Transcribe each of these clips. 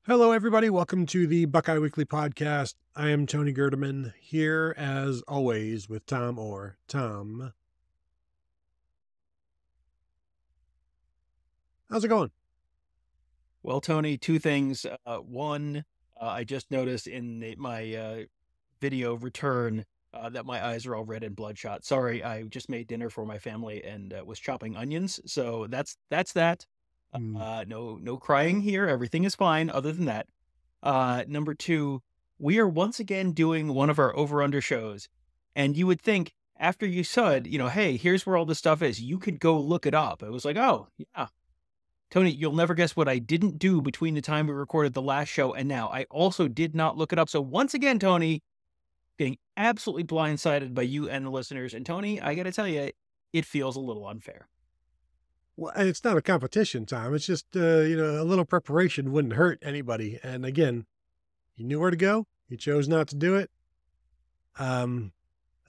Hello, everybody. Welcome to the Buckeye Weekly Podcast. I am Tony Gerdeman, here as always with Tom Orr. Tom, how's it going? Well, Tony, two things. One, I just noticed in my video return that my eyes are all red and bloodshot. Sorry, I just made dinner for my family and was chopping onions. So that's that. Hmm. No crying here. Everything is fine. Other than that, number two, we are once again doing one of our over/under shows, and you would think after you saw it, hey, here's where all the stuff is. You could go look it up. It was like, oh yeah, Tony, you'll never guess what I didn't do between the time we recorded the last show and now. I also did not look it up. So once again, Tony, getting absolutely blindsided by you and the listeners. And Tony, I got to tell you, it feels a little unfair. Well, and it's not a competition, Tom. It's just, a little preparation wouldn't hurt anybody. And again, you knew where to go. You chose not to do it. Um,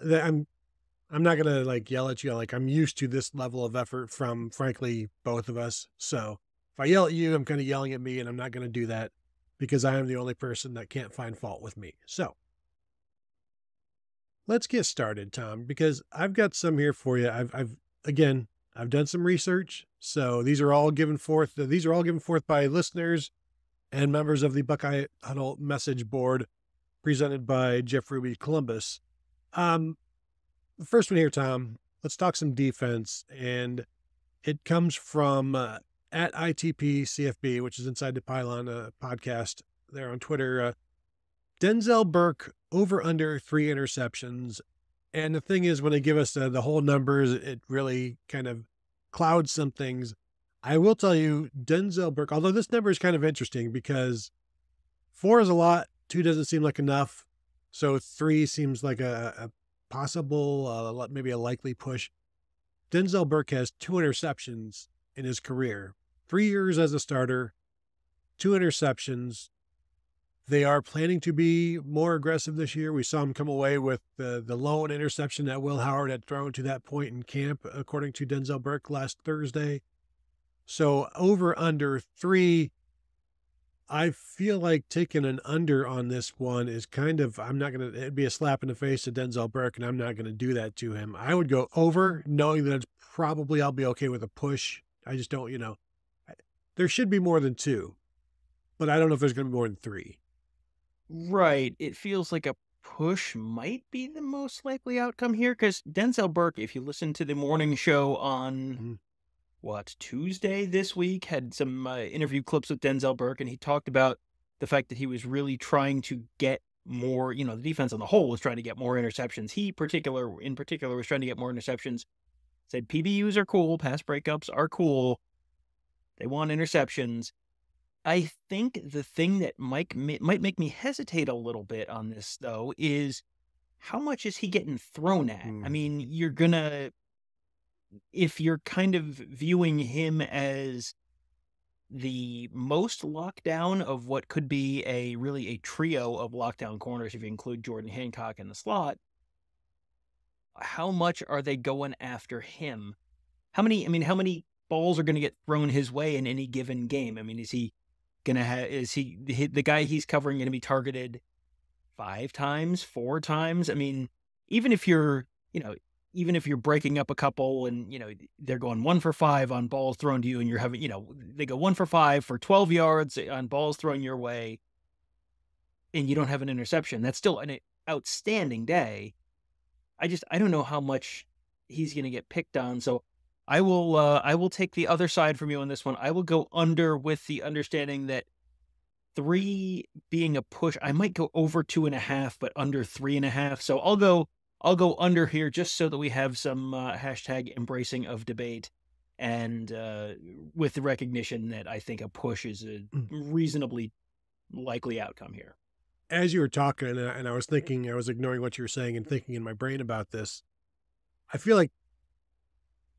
I'm not going to yell at you. I'm used to this level of effort from, frankly, both of us. So if I yell at you, I'm kind of yelling at me, and I'm not going to do that because I am the only person that can't find fault with me. So let's get started, Tom, because I've got some here for you. I've done some research. So these are all given forth. These are all given forth by listeners and members of the Buckeye Huddle message board presented by Jeff Ruby Columbus. The first one here, Tom, let's talk some defense. And it comes from at ITP CFB, which is Inside the Pylon podcast there on Twitter. Denzel Burke over under 3 interceptions. And the thing is, when they give us the whole numbers, it really kind of clouds some things. I will tell you, Denzel Burke, although this number is kind of interesting because 4 is a lot, 2 doesn't seem like enough. So 3 seems like a possible, maybe a likely push. Denzel Burke has 2 interceptions in his career, 3 years as a starter, 2 interceptions. They are planning to be more aggressive this year. We saw him come away with the lone interception that Will Howard had thrown to that point in camp, according to Denzel Burke last Thursday. So over under 3, I feel like taking an under on this one is it'd be a slap in the face to Denzel Burke, and I'm not going to do that to him. I would go over, knowing that I'll be okay with a push. I just don't, there should be more than 2, but I don't know if there's going to be more than 3. Right. It feels like a push might be the most likely outcome here because Denzel Burke, if you listen to the morning show on Tuesday this week, had some interview clips with Denzel Burke, and he talked about the fact that he was really trying to get more, the defense on the whole was trying to get more interceptions. In particular, was trying to get more interceptions. Said PBUs are cool, pass breakups are cool. They want interceptions. I think the thing that might make me hesitate a little bit on this, though, is how much is he getting thrown at? I mean, if you're kind of viewing him as the most lockdown of what could be really a trio of lockdown corners, if you include Jordan Hancock in the slot, how much are they going after him? How many balls are going to get thrown his way in any given game? I mean, is the guy he's covering going to be targeted 5 times, 4 times? I mean, even if you're breaking up a couple and, they're going 1 for 5 on balls thrown to you and you're having, they go 1 for 5 for 12 yards on balls thrown your way and you don't have an interception, that's still an outstanding day. I don't know how much he's going to get picked on. So I will take the other side from you on this one. I will go under with the understanding that 3 being a push. I might go over 2.5, but under 3.5. So I'll go under here just so that we have some hashtag embracing of debate, and with the recognition that I think a push is a reasonably likely outcome here. As you were talking, and I was thinking, I was ignoring what you were saying and thinking in my brain about this. I feel like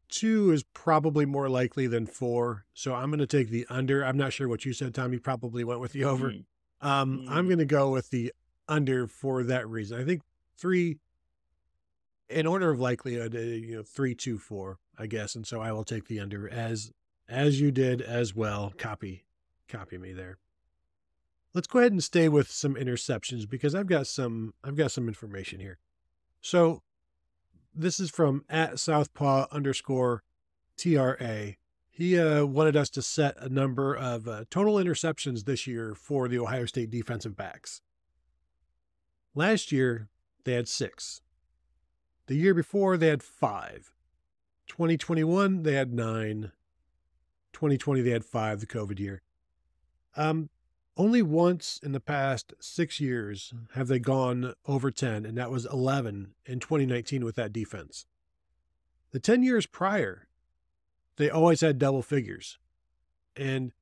2 is probably more likely than 4. So I'm going to take the under. I'm not sure what you said, Tom. You probably went with the over. I'm going to go with the under for that reason. I think 3, in order of likelihood, 3, 2, 4, I guess. And so I will take the under as you did as well. Copy me there. let's go ahead and stay with some interceptions because I've got some information here. So this is from @Southpaw_TRA. He wanted us to set a number of total interceptions this year for the Ohio State defensive backs. Last year, they had 6. The year before, they had 5. 2021, they had 9. 2020, they had 5, the COVID year. Only once in the past 6 years have they gone over 10, and that was 11 in 2019 with that defense. The 10 years prior, they always had double figures. And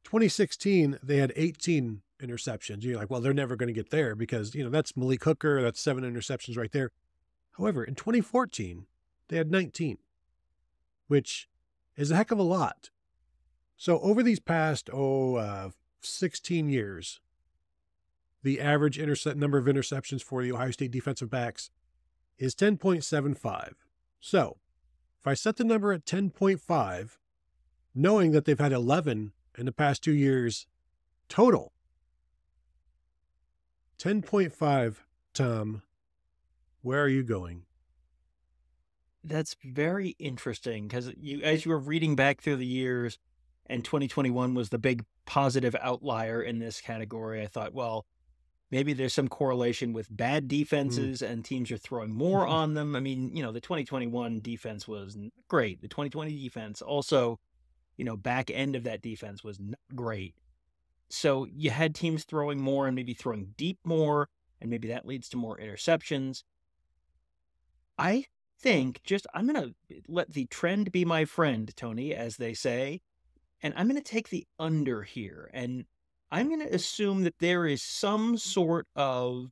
2016, they had 18 interceptions. You're like, well, they're never going to get there because, that's Malik Hooker. That's 7 interceptions right there. However, in 2014, they had 19, which is a heck of a lot. So over these past, 16 years, the average number of interceptions for the Ohio State defensive backs is 10.75. So if I set the number at 10.5, knowing that they've had 11 in the past 2 years total, 10.5, Tom, where are you going? That's very interesting because as you were reading back through the years, and 2021 was the big positive outlier in this category, I thought, well, maybe there's some correlation with bad defenses and teams are throwing more on them. I mean, the 2021 defense was great. The 2020 defense also, back end of that defense was not great. So you had teams throwing more and maybe throwing deep more, and maybe that leads to more interceptions. I think I'm going to let the trend be my friend, Tony, as they say. And I'm going to take the under here. And I'm going to assume that there is some sort of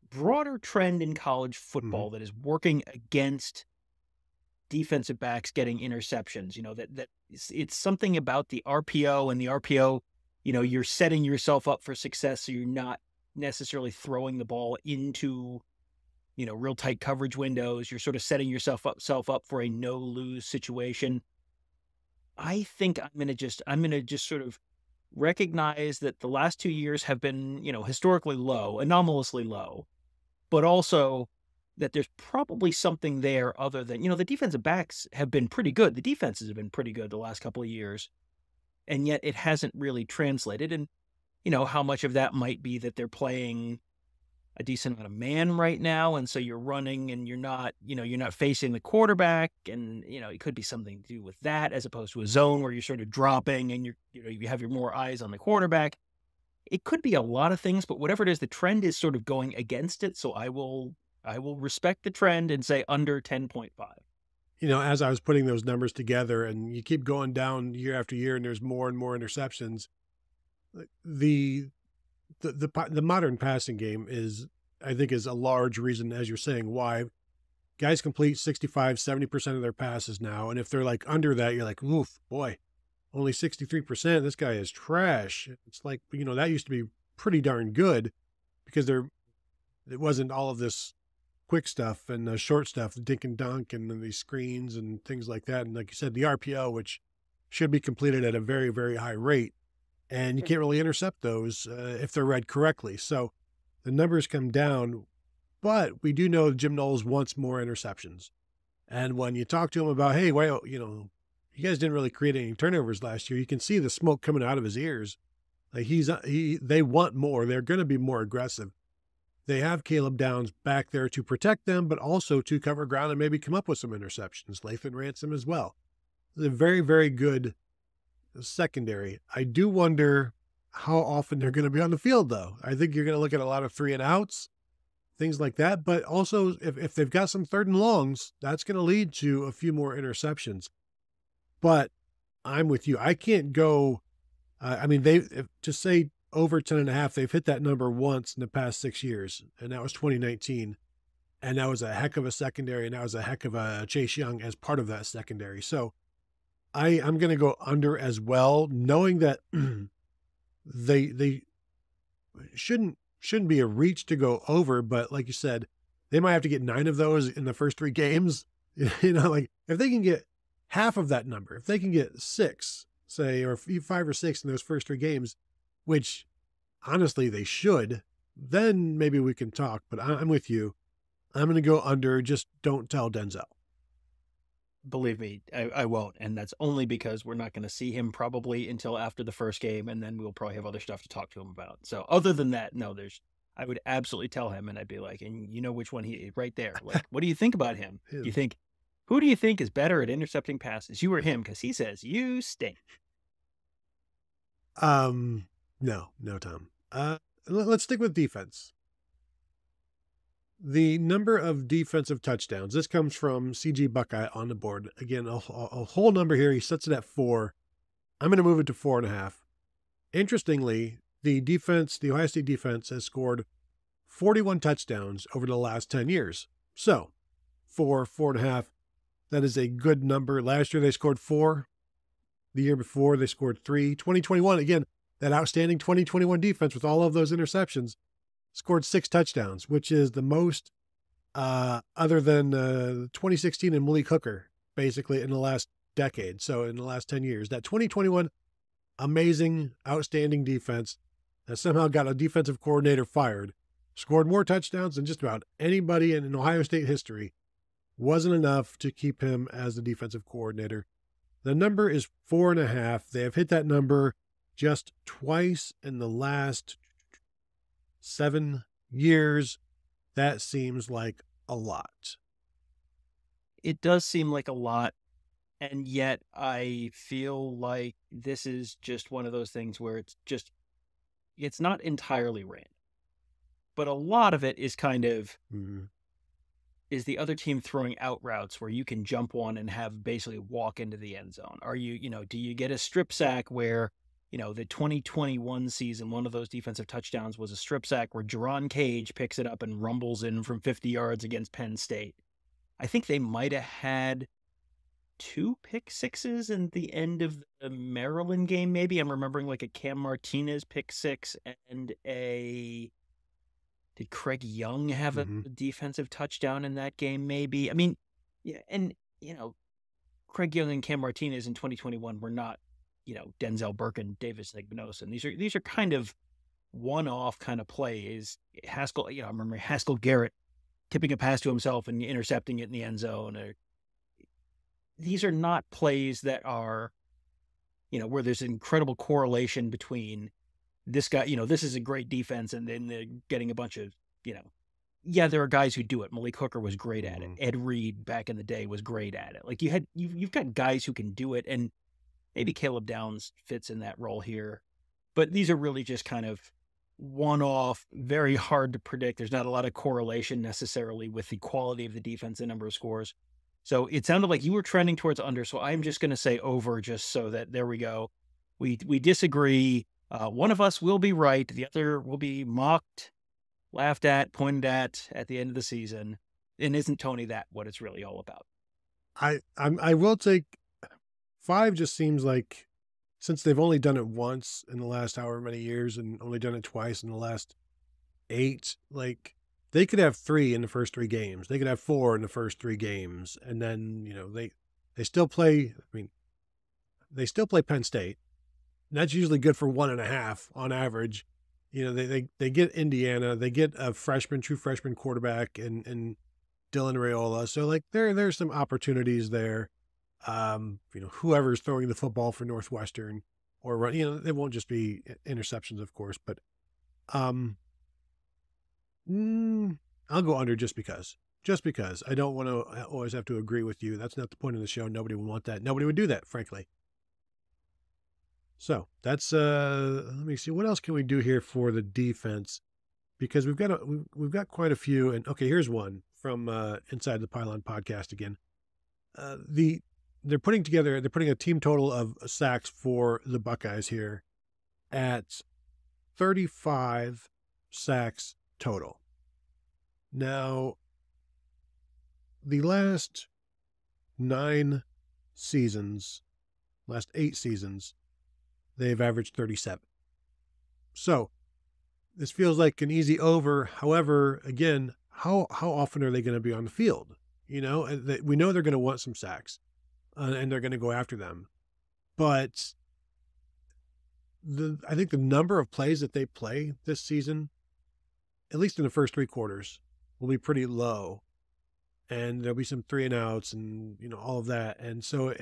broader trend in college football that is working against defensive backs getting interceptions. That it's something about the RPO, and the RPO, you're setting yourself up for success. So you're not necessarily throwing the ball into, real tight coverage windows. You're sort of setting yourself up for a no-lose situation. I think I'm going to just sort of recognize that the last 2 years have been, historically low, anomalously low, but also that there's probably something there other than, the defensive backs have been pretty good. The defenses have been pretty good the last couple of years, and yet it hasn't really translated. And, how much of that might be that they're playing a decent amount of man right now, and so you're running and you're not facing the quarterback, and it could be something to do with that as opposed to a zone where you're sort of dropping and you have your more eyes on the quarterback. It could be a lot of things, but whatever it is, the trend is sort of going against it. So I will respect the trend and say under 10.5. As I was putting those numbers together, and you keep going down year after year, and there's more and more interceptions. The modern passing game is a large reason, as you're saying, why guys complete 65, 70% of their passes now. And if they're like under that, you're like, oof, boy, only 63%. This guy is trash. It's like, that used to be pretty darn good because it wasn't all of this quick stuff and short stuff, dink and dunk and these screens and things like that. And like you said, the RPO, which should be completed at a very, very high rate. And you can't really intercept those if they're read correctly. So the numbers come down, but we do know Jim Knowles wants more interceptions. And when you talk to him about, hey, well, you guys didn't really create any turnovers last year, you can see the smoke coming out of his ears. Like they want more. They're going to be more aggressive. They have Caleb Downs back there to protect them, but also to cover ground and maybe come up with some interceptions. Lathan Ransom as well. It's a very, very good secondary. I do wonder how often they're going to be on the field, though. I think you're going to look at a lot of 3 and outs, things like that. But also, if they've got some 3rd and longs, that's going to lead to a few more interceptions. But I'm with you. I can't go. To say over 10.5, they've hit that number once in the past 6 years, and that was 2019. And that was a heck of a secondary, and that was a heck of a Chase Young as part of that secondary. So I'm going to go under as well, knowing that they shouldn't be a reach to go over, but like you said, they might have to get 9 of those in the first 3 games. Like if they can get half of that number, if they can get 6, say, or 5 or 6 in those first 3 games, which honestly, they should, then maybe we can talk. But I'm with you. I'm going to go under. Just don't tell Denzel. Believe me, I won't. And that's only because we're not going to see him probably until after the first game. And then we'll probably have other stuff to talk to him about. So other than that, no, I would absolutely tell him. And I'd be like, and you know which one right there. Like, what do you think about him? Him. Who do you think is better at intercepting passes? You or him? Because he says you stink. No, Tom. Let's stick with defense. The number of defensive touchdowns. This comes from CG Buckeye on the board. Again, a whole number here. He sets it at 4. I'm going to move it to 4.5. Interestingly, the Ohio State defense has scored 41 touchdowns over the last 10 years. So 4.5, that is a good number. Last year they scored 4. The year before they scored 3. 2021, again, that outstanding 2021 defense with all of those interceptions scored 6 touchdowns, which is the most other than 2016 and Malik Hooker, basically in the last decade. So in the last 10 years, that 2021 amazing, outstanding defense that somehow got a defensive coordinator fired, scored more touchdowns than just about anybody in Ohio State history, wasn't enough to keep him as the defensive coordinator. The number is 4.5. They have hit that number just twice in the last 7 years. That seems like a lot. It does seem like a lot. And yet I feel like this is just one of those things where it's not entirely random. But a lot of it is kind of, is the other team throwing out routes where you can jump one and have basically walk into the end zone? Are do you get a strip sack where, the 2021 season, one of those defensive touchdowns was a strip sack where Jerron Cage picks it up and rumbles in from 50 yards against Penn State. I think they might have had 2 pick sixes in the end of the Maryland game, maybe. I'm remembering like a Cam Martinez pick 6 and did Craig Young have a defensive touchdown in that game, maybe? I mean, yeah, and, Craig Young and Cam Martinez in 2021 were not, Denzel, Burke, and Davis Igbenogson. These are kind of one-off kind of plays. Haskell, I remember Haskell Garrett tipping a pass to himself and intercepting it in the end zone. These are not plays that are, where there's incredible correlation between this guy, this is a great defense, and then they're getting a bunch of, yeah, there are guys who do it. Malik Hooker was great at it. Ed Reed back in the day was great at it. Like you've got guys who can do it, and maybe Caleb Downs fits in that role here. But these are really just kind of one-off, very hard to predict. There's not a lot of correlation necessarily with the quality of the defense and number of scores. So it sounded like you were trending towards under, so I'm just going to say over just so that there we go. We disagree. One of us will be right. The other will be mocked, laughed at, pointed at the end of the season. And isn't Tony that what it's really all about? I will take 5. Just seems like, since they've only done it once in the last however many years and only done it twice in the last 8, like they could have 3 in the first 3 games. They could have 4 in the first 3 games. And then, they still play, they still play Penn State. And that's usually good for 1.5 on average. They get Indiana, they get a true freshman quarterback in Dylan Raiola. So like there's some opportunities there. Whoever's throwing the football for Northwestern or run, it won't just be interceptions, of course, but I'll go under just because I don't want to always have to agree with you. That's not the point of the show. Nobody would want that. Nobody would do that, frankly. So that's, let me see, what else can we do here for the defense? Because we've got quite a few. And okay, here's one from Inside the Pylon podcast again. They're putting a team total of sacks for the Buckeyes here at 35 sacks total. Now, the last 8 seasons, they've averaged 37. So this feels like an easy over. However, again, how often are they going to be on the field? We know they're going to want some sacks, and they're going to go after them. But I think the number of plays that they play this season, at least in the first 3 quarters, will be pretty low. And there'll be some 3-and-outs and, all of that. And so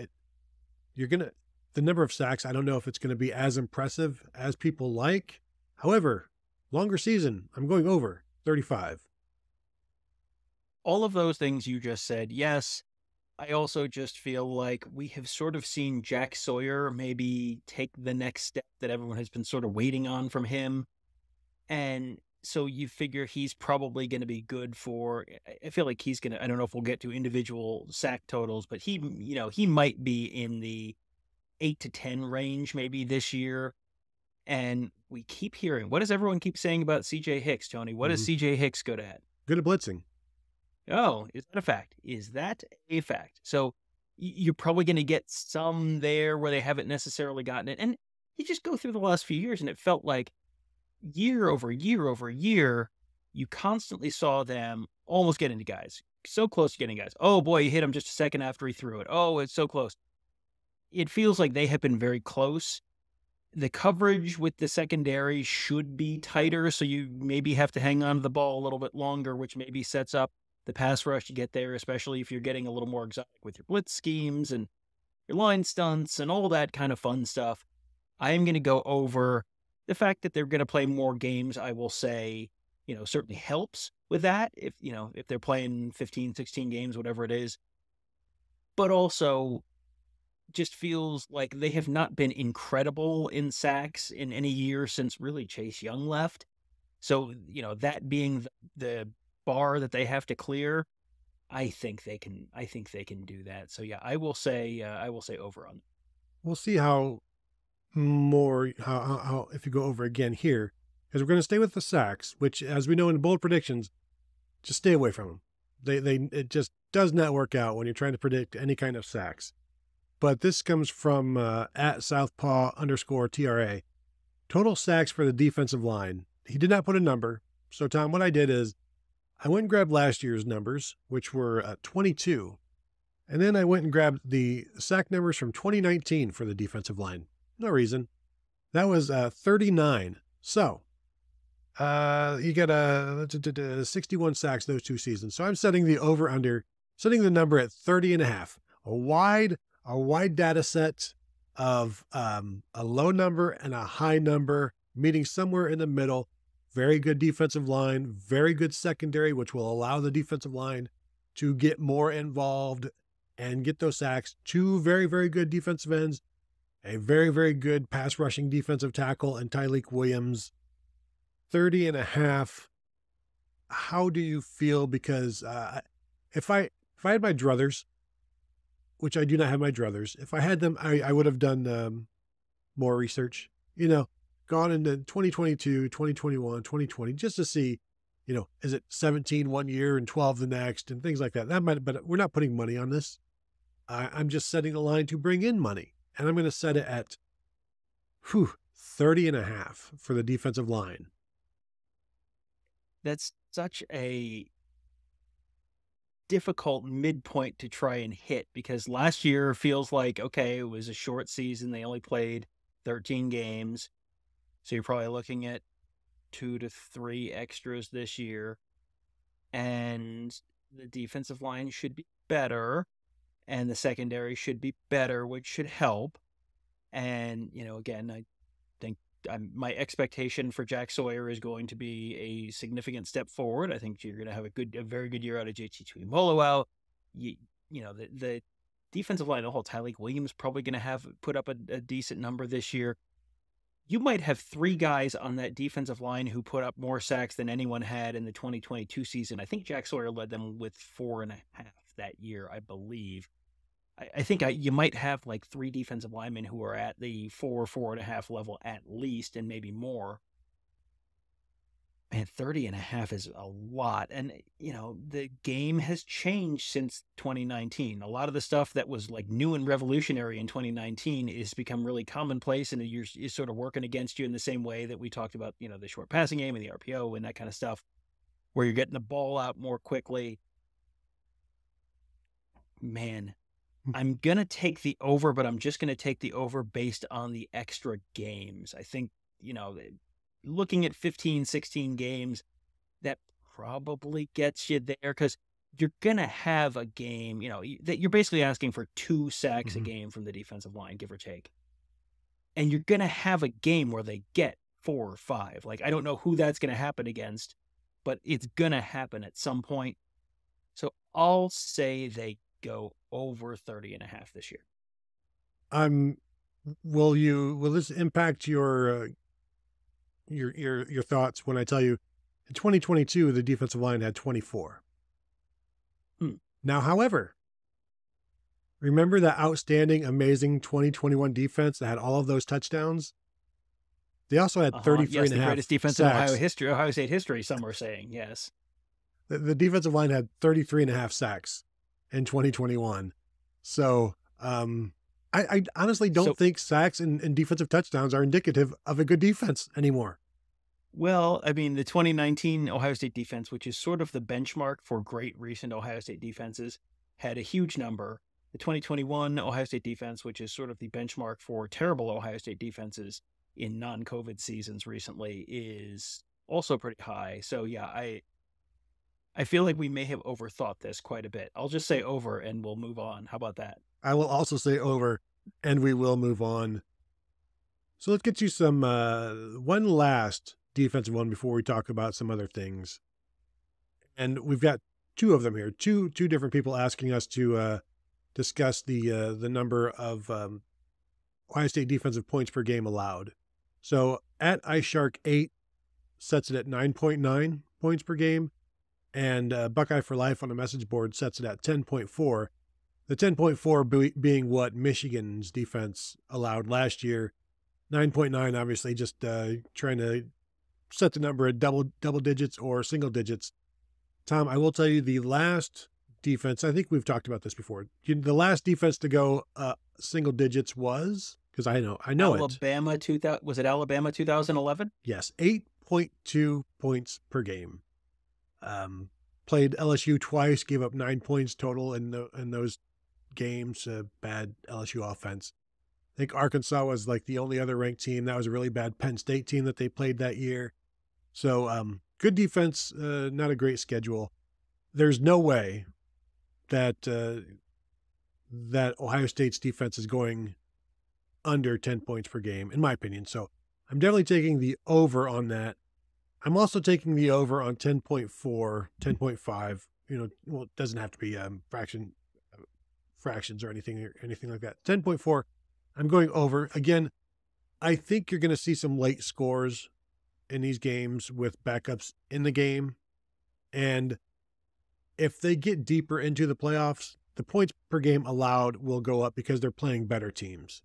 the number of sacks, I don't know if it's going to be as impressive as people like. However, longer season, I'm going over 35. All of those things you just said, yes. I also just feel like we have sort of seen Jack Sawyer maybe take the next step that everyone has been sort of waiting on from him. And so you figure he's probably going to be good for, I feel like he's going to, I don't know if we'll get to individual sack totals, but he might be in the 8 to 10 range maybe this year. And we keep hearing, what does everyone keep saying about CJ Hicks, Tony? What is CJ Hicks good at? Good at blitzing. Oh, is that a fact? Is that a fact? So you're probably going to get some there where they haven't necessarily gotten it. And you just go through the last few years and it felt like year over year over year, you constantly saw them almost getting to guys. So close to getting guys. Oh boy, he hit him just a second after he threw it. Oh, it's so close. It feels like they have been very close. The coverage with the secondary should be tighter, so you maybe have to hang on to the ball a little bit longer, which maybe sets up the pass rush to get there, especially if you're getting a little more exotic with your blitz schemes and your line stunts and all that kind of fun stuff. I am going to go over the fact that they're going to play more games. I will say, certainly helps with that if they're playing 15, 16 games, whatever it is. But also just feels like they have not been incredible in sacks in any year since really Chase Young left. So, that being the bar that they have to clear, I think they can do that. So yeah, I will say over on. We'll see how if you go over again here, because we're going to stay with the sacks, which, as we know in bold predictions, just stay away from them. It just does not work out when you're trying to predict any kind of sacks. But this comes from at Southpaw_TRA. Total sacks for the defensive line. He did not put a number. So Tom, what I did is I went and grabbed last year's numbers, which were 22. And then I went and grabbed the sack numbers from 2019 for the defensive line. No reason. That was 39. So you got 61 sacks those 2 seasons. So I'm setting the number at 30.5. A wide data set of a low number and a high number, meeting somewhere in the middle. Very good defensive line, very good secondary, which will allow the defensive line to get more involved and get those sacks. 2 very, very good defensive ends, a very, very good pass rushing defensive tackle, and Tyleik Williams. 30.5. How do you feel? Because if I had my druthers, which I do not have my druthers, if I had them, I would have done more research. Gone into 2022, 2021, 2020, just to see, is it 17 one year and 12 the next and things like that. But we're not putting money on this. I'm just setting the line to bring in money. And I'm going to set it at 30.5 for the defensive line. That's such a difficult midpoint to try and hit, because last year feels like, okay, it was a short season. They only played 13 games. So you're probably looking at 2 to 3 extras this year. And the defensive line should be better. And the secondary should be better, which should help. And, again, I think my expectation for Jack Sawyer is going to be a significant step forward. I think you're going to have a very good year out of JT Tuimoloau. The defensive line, the whole Tyleik Williams probably going to put up a decent number this year. You might have 3 guys on that defensive line who put up more sacks than anyone had in the 2022 season. I think Jack Sawyer led them with 4.5 that year, I believe. I think you might have like 3 defensive linemen who are at the 4.5 level at least, and maybe more. Man, 30.5 is a lot. And, the game has changed since 2019. A lot of the stuff that was like new and revolutionary in 2019 has become really commonplace, and is sort of working against you in the same way that we talked about, the short passing game and the RPO and that kind of stuff, where you're getting the ball out more quickly. Man, I'm going to take the over, but I'm just going to take the over based on the extra games. I think, looking at 15, 16 games, that probably gets you there because you're going to have a game, that you're basically asking for 2 sacks a game from the defensive line, give or take. And you're going to have a game where they get 4 or 5. Like, I don't know who that's going to happen against, but it's going to happen at some point. So I'll say they go over 30.5 this year. Will this impact your thoughts when I tell you in 2022 the defensive line had 24? Now, however, remember that outstanding, amazing 2021 defense that had all of those touchdowns? They also had 33 and a half the greatest defense sacks. in Ohio State history, some are saying, yes. The defensive line had 33 and a half sacks in 2021. So I honestly don't think sacks and defensive touchdowns are indicative of a good defense anymore. Well, I mean, the 2019 Ohio State defense, which is sort of the benchmark for great recent Ohio State defenses, had a huge number. The 2021 Ohio State defense, which is sort of the benchmark for terrible Ohio State defenses in non-COVID seasons recently, is also pretty high. So yeah, I feel like we may have overthought this quite a bit. I'll just say over and we'll move on. How about that? I will also say over and we will move on. So let's get you some, one last defensive one before we talk about some other things. And we've got 2 of them here, two different people asking us to discuss the number of Ohio State defensive points per game allowed. So at iShark8 sets it at 9.9 points per game, and Buckeye for Life on the message board sets it at 10.4. The 10.4 being what Michigan's defense allowed last year. 9.9, obviously, just trying to set the number at double digits or single digits. Tom, I will tell you the last defense, I think we've talked about this before. The last defense to go single digits was, because I know Alabama, was it Alabama 2011? Yes, 8.2 points per game. Played LSU twice, gave up 9 points total in those games. Bad LSU offense. I think Arkansas was like the only other ranked team. That was a really bad Penn State team that they played that year. So good defense, not a great schedule. There's no way that that Ohio State's defense is going under 10 points per game, in my opinion. So I'm definitely taking the over on that. I'm also taking the over on 10.4, 10.5. Well, it doesn't have to be fractions or anything like that. 10.4. I'm going over. Again, I think you're going to see some late scores in these games with backups in the game. And if they get deeper into the playoffs, the points per game allowed will go up because they're playing better teams.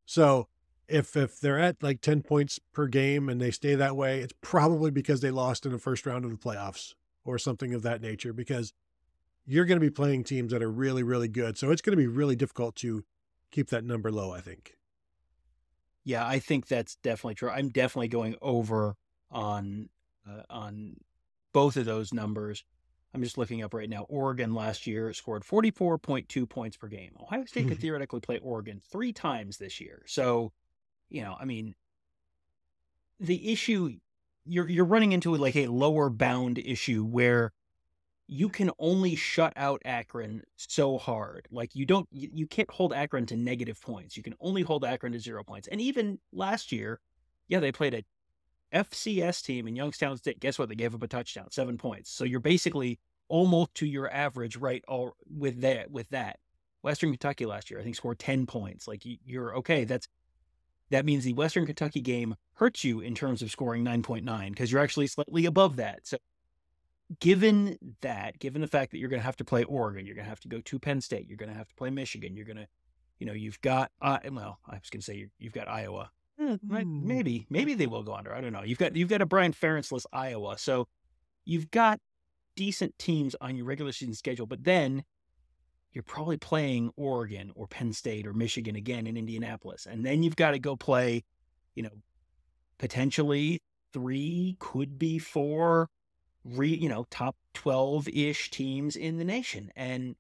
So if they're at like 10 points per game and they stay that way, it's probably because they lost in the first round of the playoffs or something of that nature, because you're going to be playing teams that are really, really good. So it's going to be really difficult to keep that number low, I think. Yeah, I think that's definitely true. I'm definitely going over on both of those numbers. I'm just looking up right now. Oregon last year scored 44.2 points per game. Ohio State could theoretically play Oregon 3 times this year. So, I mean, the issue, you're running into like a lower bound issue where you can only shut out Akron so hard. Like you can't hold Akron to negative points. You can only hold Akron to 0 points. And even last year, they played a FCS team in Youngstown State. Guess what? They gave up a touchdown, 7 points. So you're basically almost to your average right all with that. Western Kentucky last year, I think, scored 10 points. Like you're okay. That means the Western Kentucky game hurts you in terms of scoring 9.9 because you're actually slightly above that. So given the fact that you're going to have to play Oregon, you're going to have to go to Penn State, you're going to have to play Michigan, you're going to, you've got, I was going to say you've got Iowa. Maybe they will go under. I don't know. You've got a Brian Ferenc-less Iowa. So you've got decent teams on your regular season schedule, but then you're probably playing Oregon or Penn State or Michigan again in Indianapolis. And then you've got to go play, potentially 3, could be 4, top 12-ish teams in the nation. And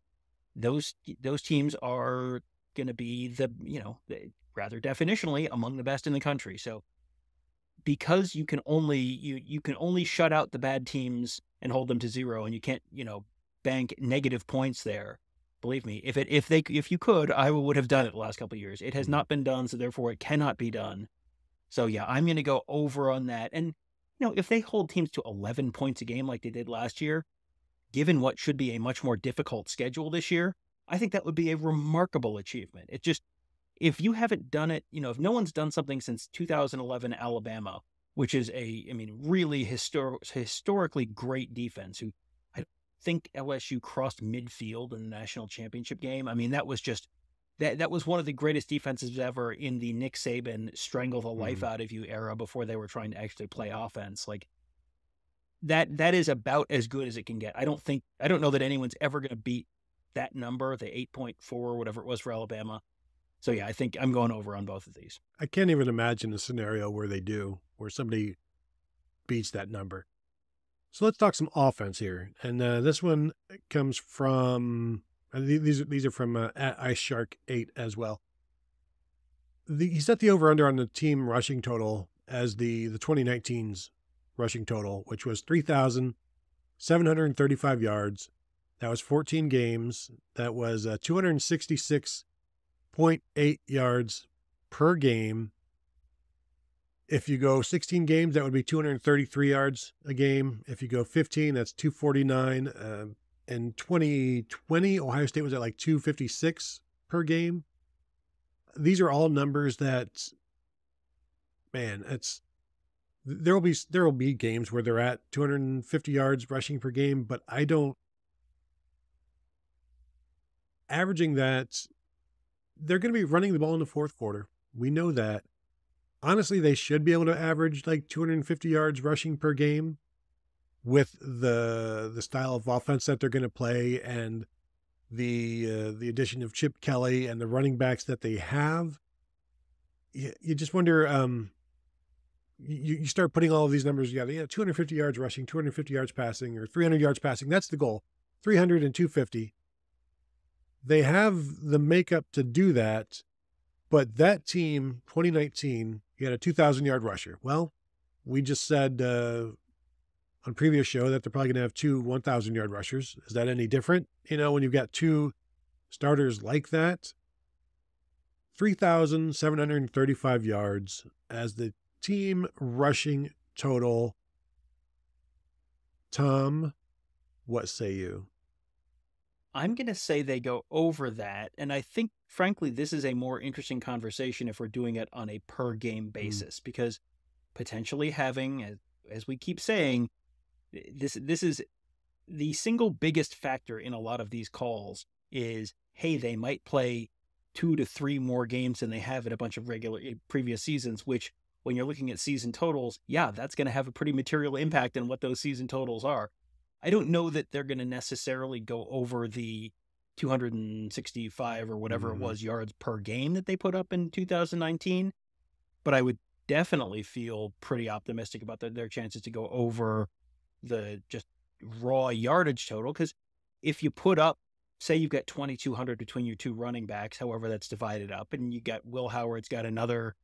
those teams are going to be rather definitionally among the best in the country. So because you can only shut out the bad teams and hold them to 0, and you can't, bank negative points there. Believe me, if you could, I would have done it the last couple of years. It has not been done, so therefore it cannot be done. So yeah, I'm going to go over on that. And if they hold teams to 11 points a game like they did last year, given what should be a much more difficult schedule this year, I think that would be a remarkable achievement. It just, if you haven't done it, if no one's done something since 2011 Alabama, which is really historically great defense, who I think LSU crossed midfield in the national championship game. That was just, that was one of the greatest defenses ever in the Nick Saban strangle the life out of you era before they were trying to actually play offense. Like that is about as good as it can get. I don't know that anyone's ever going to beat that number, the 8.4 or whatever it was for Alabama. So yeah, I think I'm going over on both of these. I can't even imagine a scenario where somebody beats that number. So let's talk some offense here. And this one comes from, these are from at Ice Shark 8 as well. He set the over-under on the team rushing total as the 2019's rushing total, which was 3,735 yards. That was 14 games. That was 266.8 yards per game. If you go 16 games, that would be 233 yards a game. If you go 15, that's 249. In 2020, Ohio State was at like 256 per game. These are all numbers that, man, there will be games where they're at 250 yards rushing per game, but averaging that, they're going to be running the ball in the fourth quarter. We know that. Honestly, they should be able to average like 250 yards rushing per game with the style of offense that they're going to play and the addition of Chip Kelly and the running backs that they have. You just wonder, you start putting all of these numbers together. 250 yards rushing, 250 yards passing, or 300 yards passing. That's the goal. 300 and 250. They have the makeup to do that, but that team, 2019, you had a 2,000-yard rusher. Well, we just said on previous show that they're probably going to have 2 1,000-yard rushers. Is that any different? When you've got 2 starters like that, 3,735 yards as the team rushing total. Tom, what say you? I'm going to say they go over that. And I think, frankly, this is a more interesting conversation if we're doing it on a per game basis, because potentially having, as we keep saying, this is the single biggest factor in a lot of these calls is, hey, they might play 2 to 3 more games than they have in a bunch of previous seasons, which when you're looking at season totals, yeah, that's going to have a pretty material impact on what those season totals are. I don't know that they're going to necessarily go over the 265 or whatever it was yards per game that they put up in 2019, but I would definitely feel pretty optimistic about their chances to go over the just raw yardage total. Because if you put up, say you've got 2,200 between your 2 running backs, however that's divided up, and you got Will Howard's got another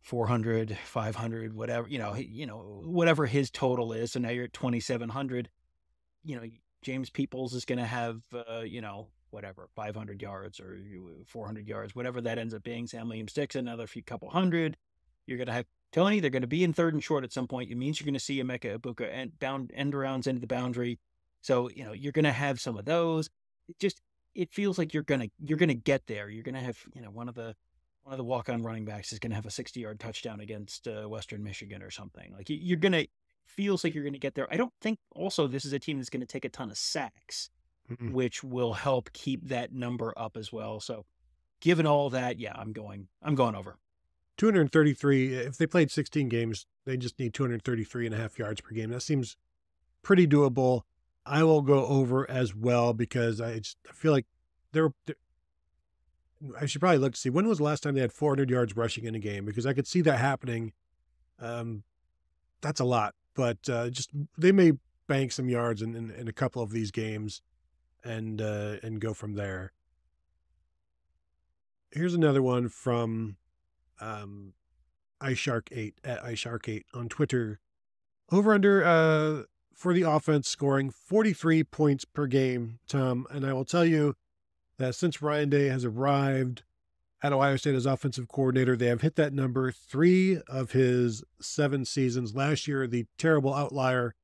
400, 500, whatever, whatever his total is. So now you're at 2,700, James Peoples is going to have, whatever, 500 yards or 400 yards, whatever that ends up being. Sam Williams Sticks, another couple hundred. You're going to have Tony. They're going to be in 3rd and short at some point. It means you're going to see Emeka Ibuka and end arounds into the boundary. So, you're going to have some of those. It feels like you're going to get there. You're going to have, one of the walk-on running backs is going to have a 60-yard touchdown against Western Michigan or something. Like feels like you're going to get there. I don't think also this is a team that's going to take a ton of sacks, which will help keep that number up as well. So given all that, yeah, I'm going over. 233. If they played 16 games, they just need 233.5 yards per game. That seems pretty doable. I will go over as well because I feel like I should probably look to see when was the last time they had 400 yards rushing in a game, because I could see that happening. That's a lot, but just they may bank some yards in a couple of these games. and go from there. Here's another one from iShark8 at iShark8 on Twitter. Over under for the offense scoring 43 points per game, Tom. And I will tell you that since Ryan Day has arrived at Ohio State as offensive coordinator, they have hit that number 3 of his 7 seasons. Last year, the terrible outlier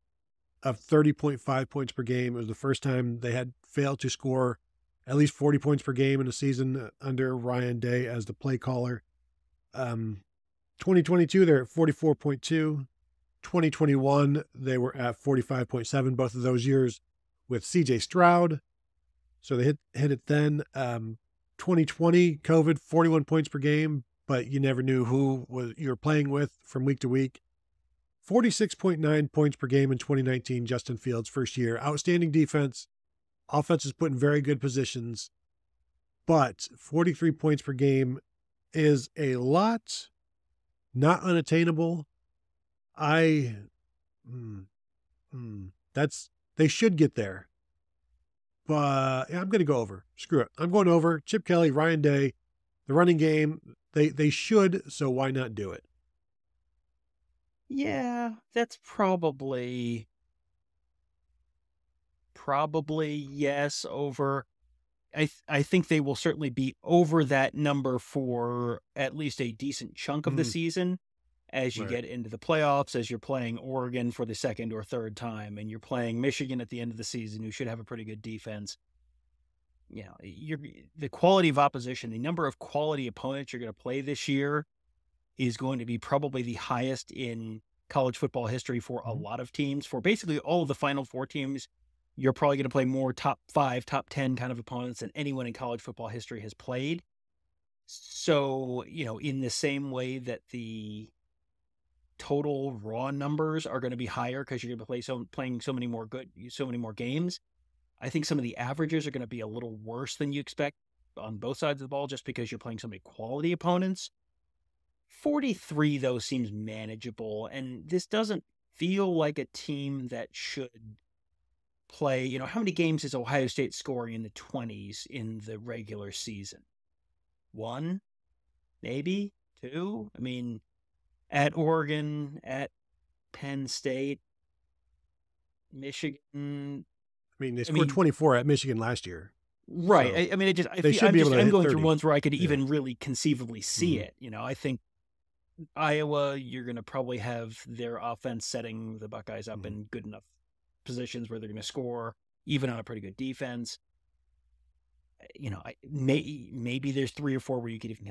of 30.5 points per game. It was the first time they had failed to score at least 40 points per game in a season under Ryan Day as the play caller. 2022, they're at 44.2. 2021, they were at 45.7, both of those years with CJ Stroud. So they hit it then. 2020, COVID, 41 points per game, but you never knew who you were playing with from week to week. 46.9 points per game in 2019, Justin Fields' first year. Outstanding defense. Offense is put in very good positions, but 43 points per game is a lot, not unattainable. They should get there, but yeah, I'm going to go over. Screw it. I'm going over. Chip Kelly, Ryan Day, the running game, they should, so why not do it? Yeah, that's probably yes, over. I think they will certainly be over that number for at least a decent chunk of the season as you get into the playoffs, as you're playing Oregon for the second or third time, and you're playing Michigan at the end of the season, who should have a pretty good defense. You know, the quality of opposition, the number of quality opponents you're going to play this year is going to be probably the highest in college football history for a lot of teams. For basically all of the Final Four teams, you're probably going to play more top 5, top 10 kind of opponents than anyone in college football history has played. So, you know, in the same way that the total raw numbers are going to be higher because you're going to be playing so many more games, I think some of the averages are going to be a little worse than you expect on both sides of the ball just because you're playing so many quality opponents. 43, though, seems manageable, and this doesn't feel like a team that should play. You know, how many games is Ohio State scoring in the 20s in the regular season? 1? Maybe? 2? I mean, at Oregon, at Penn State, Michigan. I mean, they scored 24 at Michigan last year. Right. So I mean, I'm going through ones where I could even really conceivably see it. You know, I think Iowa, you're going to probably have their offense setting the Buckeyes up in good enough positions where they're going to score, even on a pretty good defense. You know, maybe there's 3 or 4 where you could even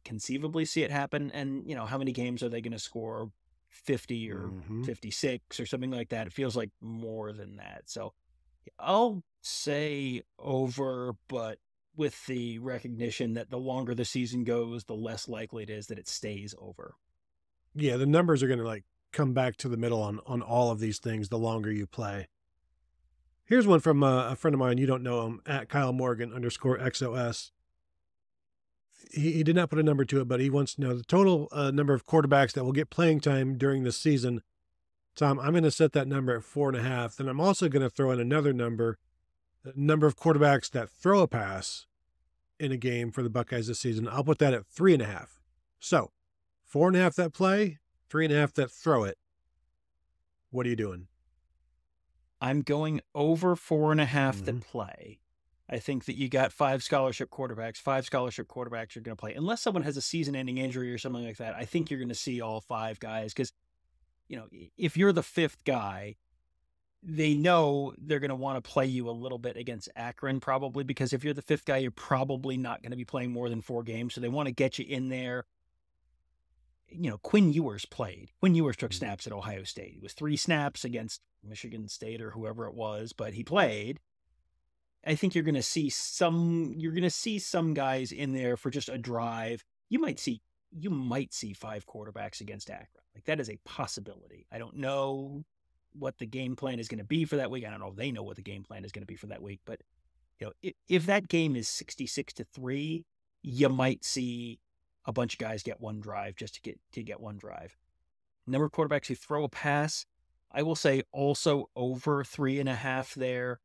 conceivably see it happen. And, you know, how many games are they going to score? 50 or 56 or something like that. It feels like more than that. So I'll say over, but with the recognition that the longer the season goes, the less likely it is that it stays over. Yeah, the numbers are going to come back to the middle on all of these things the longer you play. Here's one from a friend of mine. You don't know him, at Kyle Morgan _XOS. He did not put a number to it, but he wants to know the total number of quarterbacks that will get playing time during the season. Tom, I'm going to set that number at 4.5. And I'm also going to throw in another number, the number of quarterbacks that throw a pass in a game for the Buckeyes this season. I'll put that at 3.5. So 4.5 that play, 3.5 that throw it. What are you doing? I'm going over 4.5 that play. I think that you got 5 scholarship quarterbacks. 5 scholarship quarterbacks are going to play. Unless someone has a season-ending injury or something like that, I think you're going to see all 5 guys. Because, you know, if you're the 5th guy, they know they're going to want to play you a little bit against Akron, probably. Because if you're the 5th guy, you're probably not going to be playing more than 4 games. So they want to get you in there. You know, Quinn Ewers played. Quinn Ewers took snaps at Ohio State. It was 3 snaps against Michigan State or whoever it was, but he played. I think you're going to see some guys in there for just a drive. You might see 5 quarterbacks against Akron. Like, that is a possibility. I don't know what the game plan is going to be for that week. I don't know if they know what the game plan is going to be for that week, but you know, if that game is 66-3, you might see a bunch of guys get one drive just to get one drive. Number of quarterbacks who throw a pass, I will say also over 3.5 there.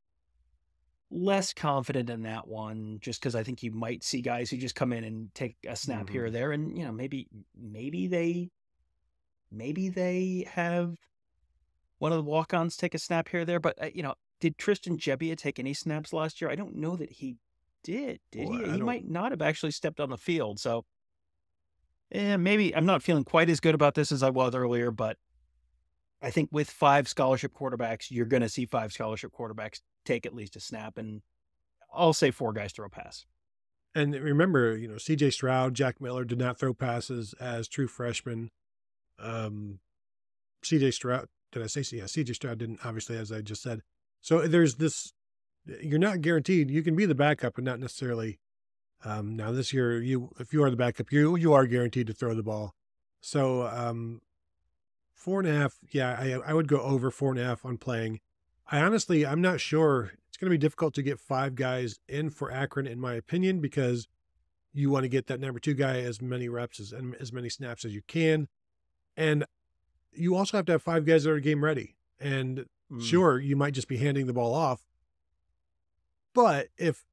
less confident in that one, just because I think you might see guys who just come in and take a snap here or there, and maybe they have one of the walk-ons take a snap here or there. But did Tristan Gebbia take any snaps last year? I don't know that he did. Did he? He might not have actually stepped on the field. So, maybe I'm not feeling quite as good about this as I was earlier, but I think with 5 scholarship quarterbacks, you're going to see 5 scholarship quarterbacks take at least a snap, and I'll say 4 guys throw a pass. And remember, C.J. Stroud, Jack Miller did not throw passes as true freshmen. C.J. Stroud, did I say? Yeah, C.J. Stroud didn't, obviously, as I just said. So there's this, you're not guaranteed. You can be the backup, but not necessarily. Now this year, if you are the backup, you are guaranteed to throw the ball. So 4.5, yeah, I would go over 4.5 on playing. I'm not sure. It's going to be difficult to get 5 guys in for Akron, in my opinion, because you want to get that number 2 guy as many reps and as many snaps as you can. And you also have to have 5 guys that are game ready. And sure, you might just be handing the ball off. But if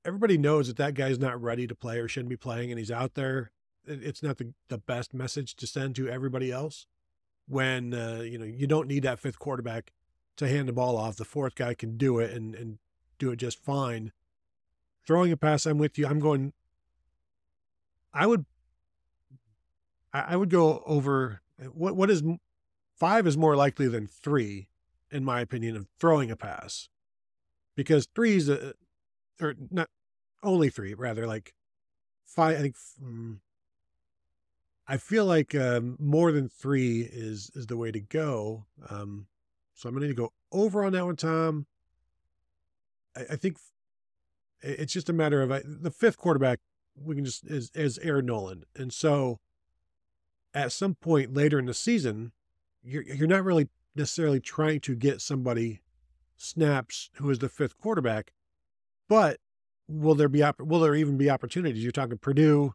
everybody knows that guy's not ready to play or shouldn't be playing and he's out there, it's not the best message to send to everybody else. When, you don't need that 5th quarterback to hand the ball off. The 4th guy can do it and do it just fine. Throwing a pass, I'm with you. I would go over. What is 5 is more likely than 3, in my opinion, of throwing a pass, because 3 is or not only 3, rather, like 5. I think I feel like more than 3 is the way to go. So I'm going to need to go over on that one, Tom. I think it's just a matter of the 5th quarterback. We can just is Aaron Noland, and so at some point later in the season, you're not really necessarily trying to get somebody snaps who is the 5th quarterback, but will there even be opportunities? You're talking Purdue,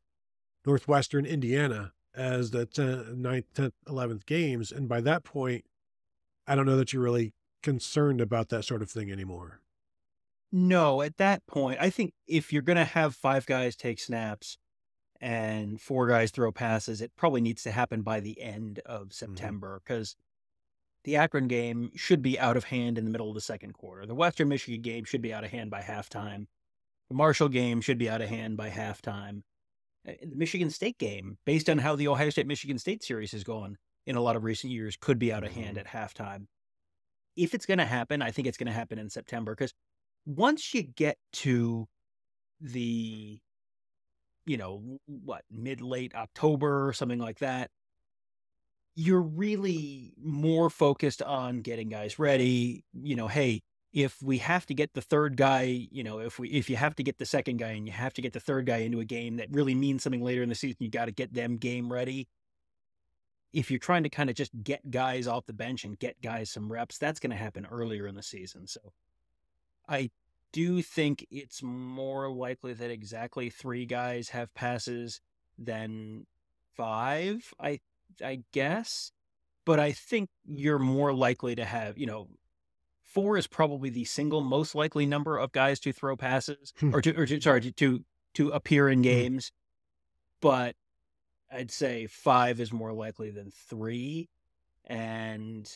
Northwestern, Indiana as the 9th, 10th, 11th games, and by that point, I don't know that you're really concerned about that sort of thing anymore. No, at that point, I think if you're going to have 5 guys take snaps and 4 guys throw passes, it probably needs to happen by the end of September, because the Akron game should be out of hand in the middle of the 2nd quarter. The Western Michigan game should be out of hand by halftime. The Marshall game should be out of hand by halftime. The Michigan State game, based on how the Ohio State-Michigan State series has gone in a lot of recent years, could be out of hand at halftime. If it's going to happen, I think it's going to happen in September, because once you get to the, mid-late October or something like that, you're really more focused on getting guys ready. Hey, if we have to get the 3rd guy, if you have to get the 2nd guy and you have to get the 3rd guy into a game that really means something later in the season, you got to get them game ready. If you're trying to kind of just get guys off the bench and get guys some reps, that's going to happen earlier in the season. So I do think it's more likely that exactly 3 guys have passes than 5, I guess. But I think you're more likely to have, 4 is probably the single most likely number of guys to throw passes or to appear in games. But I'd say 5 is more likely than 3. And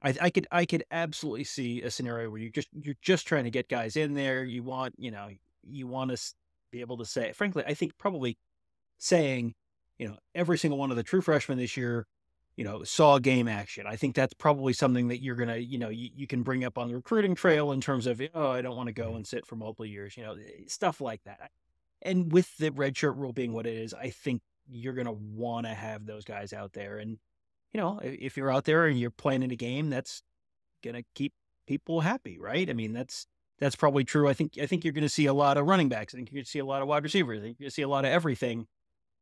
I could absolutely see a scenario where you're just trying to get guys in there. You want to be able to say, frankly, I think probably saying, every single one of the true freshmen this year, saw game action. I think that's probably something that you're going to, you can bring up on the recruiting trail in terms of, I don't want to go and sit for multiple years, stuff like that. And with the redshirt rule being what it is, I think you're going to want to have those guys out there. And, if you're out there and you're playing in a game, that's going to keep people happy, right? I mean, that's probably true. I think you're going to see a lot of running backs. I think you're going to see a lot of wide receivers. I think you're going to see a lot of everything,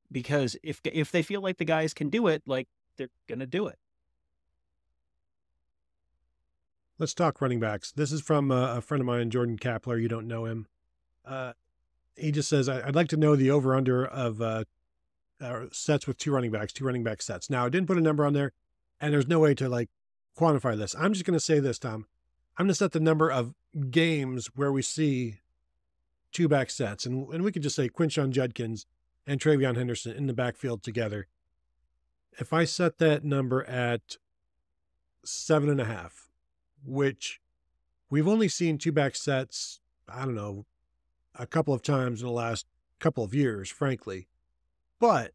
because if they feel like the guys can do it, like, they're going to do it. Let's talk running backs. This is from a friend of mine, Jordan Kapler. You don't know him. He just says, I'd like to know the over-under of sets with 2 running back sets. Now, I didn't put a number on there, and there's no way to quantify this. I'm just going to say this, Tom. I'm going to set the number of games where we see two back sets. And we could just say Quinshon Judkins and Travion Henderson in the backfield together. If I set that number at 7.5, which we've only seen two back sets, I don't know, a couple of times in the last couple of years, frankly. But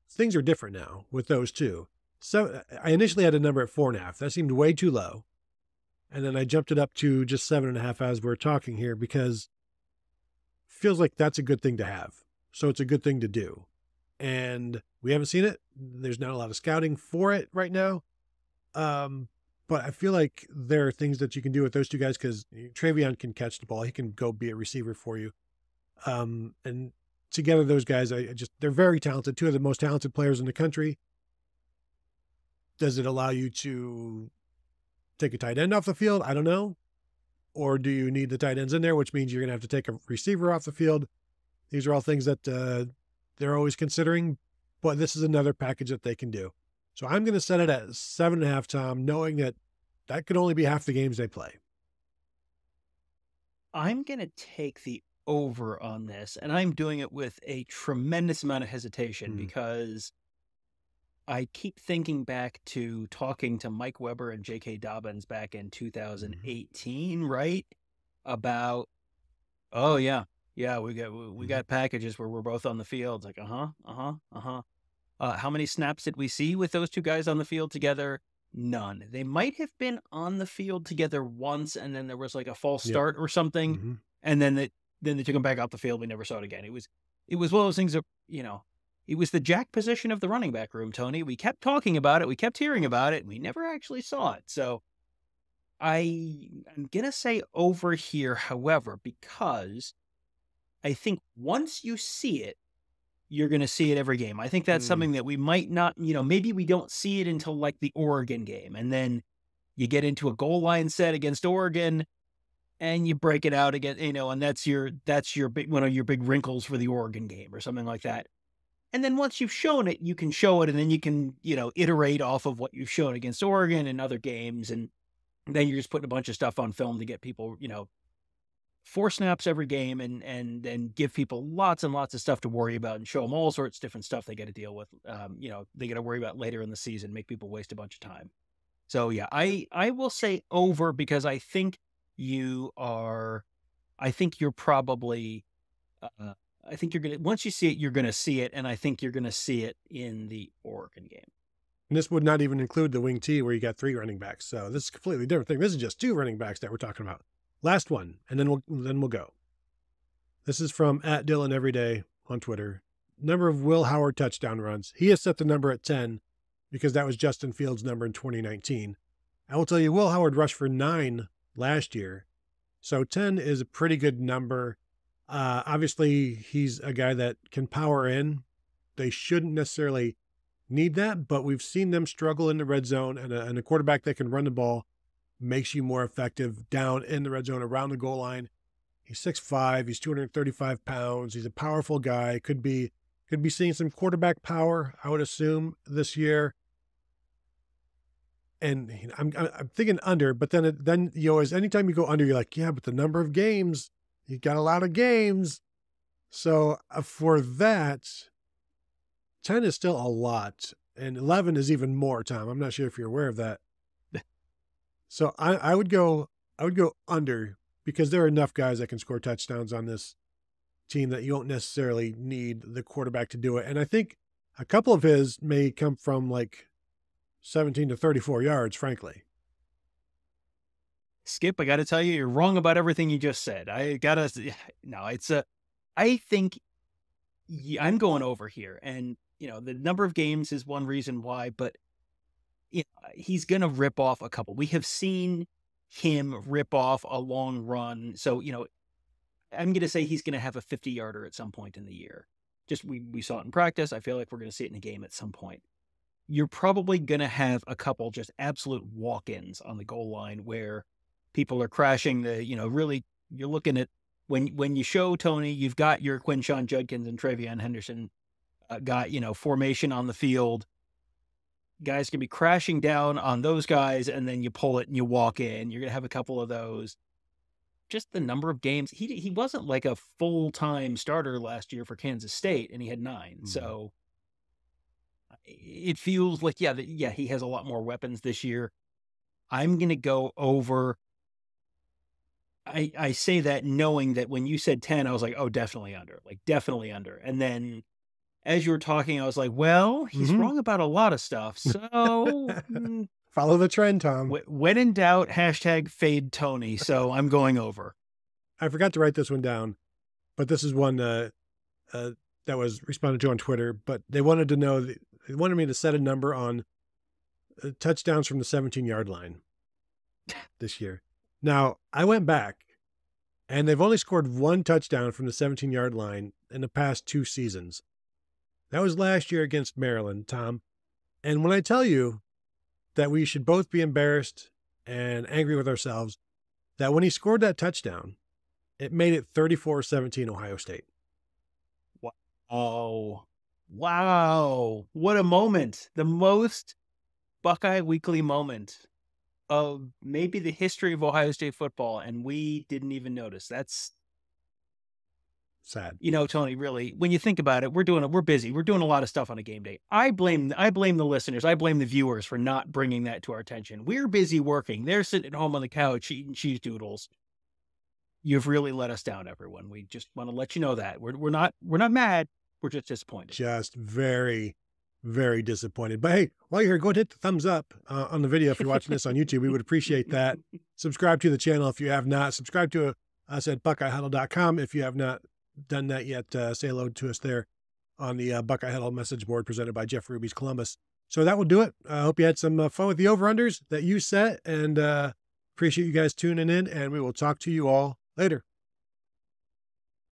things are different now with those two. So I initially had a number at 4.5. That seemed way too low. And then I jumped it up to just 7.5 as we're talking here, because it feels like that's a good thing to have. So it's a good thing to do. And we haven't seen it. There's not a lot of scouting for it right now. But I feel like there are things that you can do with those two guys, because Travion can catch the ball. He can go be a receiver for you. And together, those guys, they're very talented. Two of the most talented players in the country. Does it allow you to take a tight end off the field? I don't know. Or do you need the tight ends in there, which means you're going to have to take a receiver off the field? These are all things that they're always considering, but this is another package that they can do. So I'm going to set it at 7.5, Tom, knowing that could only be half the games they play. I'm going to take the over on this, and I'm doing it with a tremendous amount of hesitation because I keep thinking back to talking to Mike Weber and J.K. Dobbins back in 2018, right? About, oh yeah, we got packages where we're both on the field. It's like, how many snaps did we see with those two guys on the field together? None. They might have been on the field together once, and then there was like a false start or something, and then they took them back off the field. We never saw it again. It was one of those things that, it was the jack position of the running back room, Tony. We kept talking about it. We kept hearing about it. And we never actually saw it. So I'm going to say over here, however, because I think once you see it, you're going to see it every game. I think that's something that we might not, maybe we don't see it until like the Oregon game. And then you get into a goal line set against Oregon and you break it out again, and that's your big, one of your big wrinkles for the Oregon game or something like that. And then once you've shown it, you can show it, and then you can, iterate off of what you've shown against Oregon and other games. And then you're just putting a bunch of stuff on film to get people, 4 snaps every game and then give people lots and lots of stuff to worry about and show them all sorts of different stuff they got to deal with. They got to worry about later in the season, make people waste a bunch of time. So yeah, I will say over, because I think you're probably, I think you're going to, once you see it, you're going to see it. And I think you're going to see it in the Oregon game. And this would not even include the wing T where you got 3 running backs. So this is a completely different thing. This is just 2 running backs that we're talking about. Last one, and then we'll go. This is from @DylanEveryday on Twitter. Number of Will Howard touchdown runs. He has set the number at 10 because that was Justin Fields' number in 2019. I will tell you, Will Howard rushed for 9 last year. So 10 is a pretty good number. Obviously, he's a guy that can power in. They shouldn't necessarily need that, but we've seen them struggle in the red zone, and a quarterback that can run the ball makes you more effective down in the red zone around the goal line. He's 6'5", he's 235 pounds. He's a powerful guy. Could be seeing some quarterback power, I would assume, this year. And I'm thinking under, but then as anytime you go under, you're like, yeah, but the number of games, you got a lot of games. So for that, 10 is still a lot, and 11 is even more, Tom. I'm not sure if you're aware of that. So I would go under, because there are enough guys that can score touchdowns on this team that you don't necessarily need the quarterback to do it. And I think a couple of his may come from like 17 to 34 yards, frankly. Skip, I got to tell you, you're wrong about everything you just said. I think I'm going over here, and the number of games is one reason why, but he's going to rip off a couple. We have seen him rip off a long run. So, I'm going to say he's going to have a 50-yarder at some point in the year. Just we saw it in practice. I feel like we're going to see it in a game at some point. You're probably going to have a couple just absolute walk-ins on the goal line where people are crashing really, you're looking at when you show Tony, you've got your Quinshon Judkins and Travion Henderson got, formation on the field. guys can be crashing down on those guys, and then you pull it and you walk in. You're going to have a couple of those. Just the number of games. He wasn't like a full-time starter last year for Kansas State, and he had 9. So it feels like, he has a lot more weapons this year. I'm going to go over. I say that knowing that when you said 10, I was like, oh, definitely under. And then as you were talking, I was like, well, he's wrong about a lot of stuff. So follow the trend, Tom. When in doubt, #fade Tony. So I'm going over. I forgot to write this one down, but this is one that was responded to on Twitter. But they wanted to know, they wanted me to set a number on touchdowns from the 17-yard line this year. Now, I went back, and they've only scored 1 touchdown from the 17-yard line in the past 2 seasons. That was last year against Maryland, Tom. And when I tell you that we should both be embarrassed and angry with ourselves, that when he scored that touchdown, it made it 34-17 Ohio State. Wow. What a moment. The most Buckeye Weekly moment of maybe the history of Ohio State football, and we didn't even notice. That's sad. Tony, really, when you think about it, we're busy. We're doing a lot of stuff on a game day. I blame the listeners. I blame the viewers for not bringing that to our attention. We're busy working. They're sitting at home on the couch eating cheese doodles. You've really let us down, everyone. We just want to let you know that we're not mad. We're just disappointed. Just very, very disappointed. But hey, while you're here, go ahead and hit the thumbs up on the video if you're watching this on YouTube. We would appreciate that. Subscribe to the channel if you have not. Subscribe to us at BuckeyeHuddle.com if you have not done that yet. Say hello to us there on the Buckeye Huddle message board presented by Jeff Ruby's Columbus. So that will do it. I hope you had some fun with the over-unders that you set, and appreciate you guys tuning in, and we will talk to you all later.